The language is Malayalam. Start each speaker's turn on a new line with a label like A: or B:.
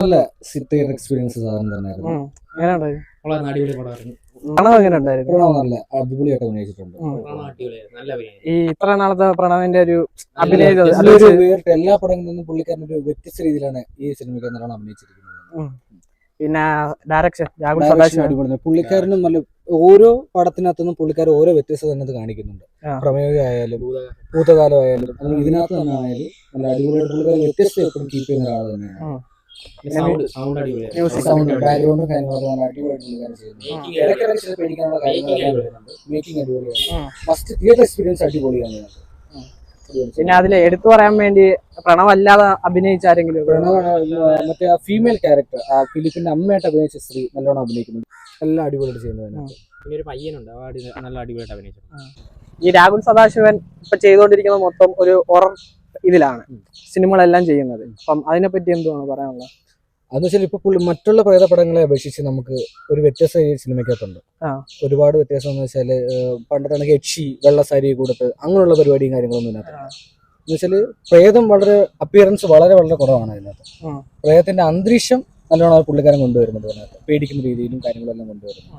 A: നല്ല തിയേറ്റർ എക്സ്പീരിയൻസ് സാധനം തന്നെയായിരുന്നു.
B: എങ്ങനെയുണ്ടായിരുന്നു?
C: വളരെ അടിപൊളി പടമായിരുന്നു.
B: പ്രണവ് എങ്ങനെയുണ്ടായിരുന്നു?
A: പ്രണവ് നല്ല അടിപൊളിയായിട്ട് അഭിനയിച്ചിട്ടുണ്ട്.
C: അടിപൊളിയായിരുന്നു. നല്ല അഭിനയം.
B: ഈ ഇത്ര നാളത്തെ പ്രണവിന്റെ ഒരു അഭിനയ
A: എല്ലാ പടങ്ങളിൽ നിന്നും പുള്ളിക്കാരൻ ഒരു വ്യത്യസ്ത രീതിയിലാണ് ഈ സിനിമയ്ക്ക് നല്ലോണം അഭിനയിച്ചിരിക്കുന്നത്.
B: പിന്നെ ഡയറക്ഷൻ രാഹുൽ
A: Direction
B: സദാശിവൻ
A: അടിപൊളി. പുള്ളിക്കാരനും നല്ല ഓരോ പടത്തിനകത്തുനിന്നും പുള്ളിക്കാരൻ ഓരോ വ്യത്യസ്തത തന്നെ കാണിക്കുന്നുണ്ട്. പ്രമേയമായാലും ഭൂതകാലമായാലും ഇതിനകത്ത് തന്നെ ആയാലും നല്ല അടിപൊളിയായിട്ട് പുള്ളിക്കാരൻ വ്യത്യസ്ത എപ്പോഴും കീപ്പ് ചെയ്യുന്ന ഒരാൾ തന്നെയാണ്.
C: സൗണ്ട് അടിപൊളിയായിരുന്നു.
B: മ്യൂസിക്
A: സൗണ്ട് ബാക്ക്ഗ്രൗണ്ടും കാര്യങ്ങളൊക്കെ നല്ല അടിപൊളിയായിട്ട് പുള്ളിക്കാരൻ ചെയ്യുന്നു. ഇടയ്ക്കിടയ്ക്ക് ചില പേടിക്കാനുള്ള കാര്യങ്ങളൊക്കെ വരുന്നുണ്ട്. മേക്കിംഗ് അടിപൊളിയാണ്. ഫസ്റ്റ് തിയേറ്റർ എക്സ്പീരിയൻസ് അടിപൊളിയാണ് ഇതിനകത്ത്.
B: പിന്നെ അതിൽ എടുത്തു പറയാൻ വേണ്ടി പ്രണവല്ലാതെ അഭിനയിച്ച ആരെങ്കിലും
A: മറ്റേ ആ ഫീമെയിൽ ക്യാരക്ടർ ആ ഫിലിപ്പിന്റെ അമ്മയായിട്ട് അഭിനയിച്ച സ്ത്രീ നല്ലോണം അഭിനയിക്കുന്നു. എല്ലാം അടിപൊളിയായിട്ട് ചെയ്യുന്നത്.
C: പിന്നെ ഒരു പയ്യനുണ്ട്, നല്ല അടിപൊളിയായിട്ട് അഭിനയിച്ചു.
B: ഈ രാഹുൽ സദാശിവൻ ഇപ്പൊ ചെയ്തുകൊണ്ടിരിക്കുന്നത് മൊത്തം ഒരു ഹൊറർ ഇതിലാണ് സിനിമകളെല്ലാം ചെയ്യുന്നത്. അപ്പം അതിനെപ്പറ്റി എന്തുവാണ് പറയാനുള്ളത്?
A: അതെന്ന് വെച്ചാൽ ഇപ്പൊ മറ്റുള്ള പ്രേത പടങ്ങളെ അപേക്ഷിച്ച് നമുക്ക് ഒരു വ്യത്യസ്ത സിനിമയ്ക്കകത്തുണ്ട്. ഒരുപാട് വ്യത്യാസം എന്ന് വെച്ചാല് പണ്ടത്തെ യക്ഷി വെള്ള സാരി കൊടുത്ത് അങ്ങനെയുള്ള പരിപാടിയും കാര്യങ്ങളൊന്നും ഇതിനകത്ത്. എന്ന് വെച്ചാല് പ്രേതം വളരെ അപ്പിയറൻസ് വളരെ വളരെ കുറവാണ് ഇതിനകത്ത്. പ്രേതത്തിന്റെ അന്തരീക്ഷം നല്ലോണം പുള്ളിക്കാരൻ കൊണ്ടുവരുന്നത് അതിനകത്ത്. പേടിക്കുന്ന രീതിയിലും കാര്യങ്ങളെല്ലാം കൊണ്ടുവരുന്നു.